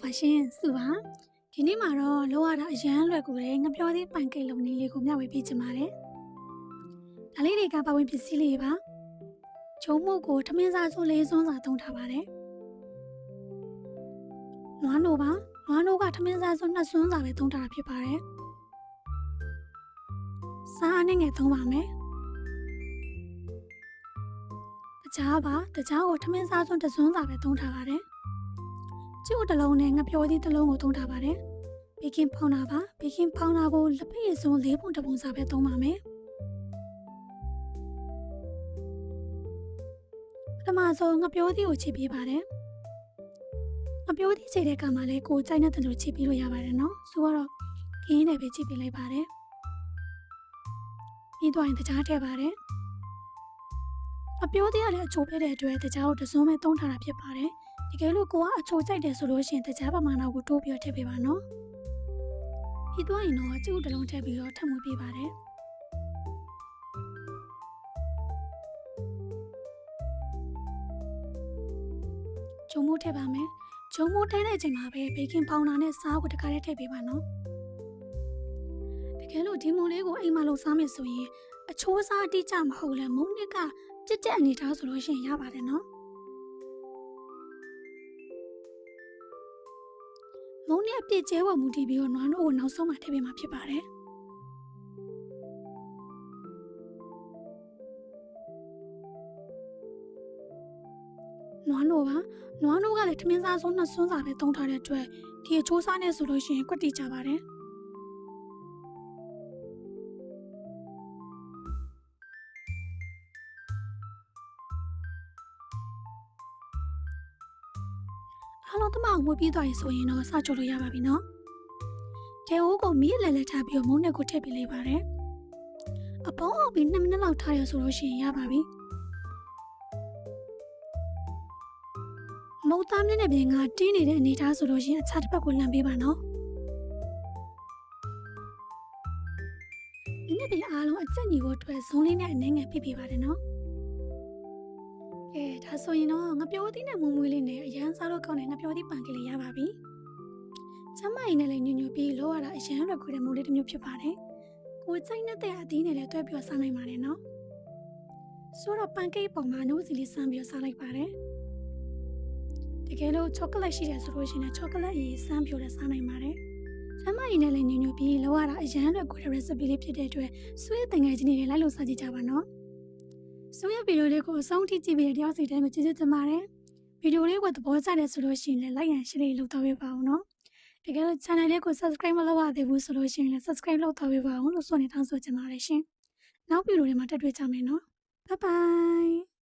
ပါရှင်စုပါဒီနေ့မှာတော့လောရတာအရန်လွယ်ကူတယ်ငပြောသေးပန်ကိတ်လုံးနည်းလေးကိုမျှဝေပေးချင်ပါတယ်ဒါလေးတွေကပဝင်ပစ္စည်းလေးပါဂျုံမုတ်ကိုထမင်းစားစုလေးစွန်းစာသုံးထားပါတယ်နွားနိုပါနွားနိုကထမင်းစားစုနှစ်စွန်းစာပဲသုံးထားတာဖြစ်ပါတယ်စားအနေငယ်သုံးပါမယ်တကြားပါတကြားကိုထမင်းစားစုတစ်စွန်းစာပဲသုံးထားပါတယ်ကျို့တစ်လုံးနဲ့ငပြောသေးတစ်လုံးကိုသုံးထားပါတယ်။ဘေကင်းဖောင်းတာပါ။ဘေကင်းဖောင်းတာကိုလက်ဖက်ရည်စုံ၄ပုံတစ်ပုံစာပဲသုံးပါမယ်။ပထမဆုံးငပြောသေးကိုချိပေးပါတယ်။ငပြောသေးချိတဲ့အခါမှာလည်းကိုယ်ကြိုက်တဲ့လိုချိပေးလို့ရပါတယ်နော်။ဆိုတော့ခင်းနဲ့ပဲချိပေးလိုက်ပါတယ်။ပြီးတော့ရင်တကြားထည့်ပါတယ်။ငပြောသေးရတဲ့အချိုးပေးတဲ့အတွက်တကြားကိုတစ်စုံပဲသုံးထားတာဖြစ်ပါတယ်။တကယ်လို့ကိုကအချိုကြိုက်တယ်ဆိုလို့ရှိရင်တကြားပမာဏကိုတိုးပြီးထည့်ပေးပါနော်ပြီးသွားရင်တော့ကျုပ်တစ်လုံးထည့်ပြီးတော့ထပ်မွေးပေးပါတယ်ဂျုံမိုးထည့်ပါမယ်ဂျုံမိုးထည့်တဲ့အချိန်မှာပဲဘေကင်းပေါင်ဒါနဲ့စားကိုတခါတည်းထည့်ပေးပါနော်တကယ်လို့ဒီမိုးလေးကိုအိမ်မှာလုပ်စားမယ်ဆိုရင်အချိုးစားအတိအကျမဟုတ်လဲမုံနစ်ကပြက်အနေထားဆိုလို့ရှိရင်ရပါတယ်နော်မုံနဲ့အပြည့်ကျဲပေါ်မူတည်ပြီးတော့နွားနို့ကိုနောက်ဆုံးမှထည့်ပေးမှာဖြစ်ပါတယ်။နွားနို့ပါနွားနို့ကလည်းထမင်းစားဆုံးနှစ်စွန်းစာပဲသုံးထားတဲ့အတွက်ဒီအချိုးစားနဲ့ဆိုလို့ရှိရင်ကွက်တိကြပါတယ်။အားလုံးတမအောင်မွေးပြီးသွားရင်ဆိုရင်တော့စချိုးလို့ရပါပြီနော်။တဲအိုးကိုမီးလဲလဲထားပြီးတော့မုံနဲ့ကိုထည့်ပေးလိုက်ပါတယ်။အပေါင်းအောင်ပြီး2မိနစ်လောက်ထားရဆိုလို့ရှိရင်ရပါပြီ။မုံသားမြင့်နဲ့ပြင်ကတင်းနေတဲ့အနေထားဆိုလို့ရှိရင်အခြားတစ်ဖက်ကိုလှန်ပေးပါနော်။ဒီနေ့ပြင်အားလုံးအကျက်ညီကိုအတွက်ဇုံးလေးနဲ့အနေငယ်ပြပြပါတယ်နော်။ကဲဒါဆိုရင်တော့ငပြောသီးနဲ့မွေးမွေးလေးနဲ့အရန်စားလို့ကောင်းတဲ့ငပြောသီးပန်ကလေးရပါပြီ။ကျမကြီးနဲ့လည်းညွညွပြီးလောရတာအရန်ရွယ်ခွေတဲ့မိုးလေးတစ်မျိုးဖြစ်ပါတယ်။ကိုစိတ်နဲ့တဲ့အသီးနဲ့လည်းတွဲပြီးစားနိုင်ပါတယ်နော်။ဆိုတော့ပန်ကိတ်ပေါ်မှာနိုးစီလေးစမ်းပြီးစားလိုက်ပါတယ်။တကယ်လို့ချောကလက်ရှိတယ်ဆိုလို့ရှိရင်ချောကလက်ရည်စမ်းပြိုတဲ့စားနိုင်ပါတယ်။ကျမကြီးနဲ့လည်းညွညွပြီးလောရတာအရန်ရွယ်ခွေတဲ့ recipe လေးဖြစ်တဲ့အတွက်ဆွေးတင်ငယ်ချင်းတွေလိုက်လို့စားကြည့်ကြပါနော်။ဆိုရဗီဒီယိုလေးကိုအဆုံးထိကြည့်ပြီးတဲ့တယောက်စီတိုင်းကိုကျေးဇူးတင်ပါတယ်။ဗီဒီယိုလေးကိုသဘောကျတယ်ဆိုလို့ရှိရင်လည်း like and share လေးလုပ်တော့ပေးပါဦးနော်။တကယ်လို့ channel လေးကို subscribe မလုပ်ရသေးဘူးဆိုလို့ရှိရင်လည်း subscribe လုပ်တော့ပေးပါဦးလို့ဆိုနေတောင်းဆိုချင်ပါတယ်ရှင်။နောက်ဗီဒီယိုတွေမှာတက်တွေ့ကြမယ်နော်။ Bye bye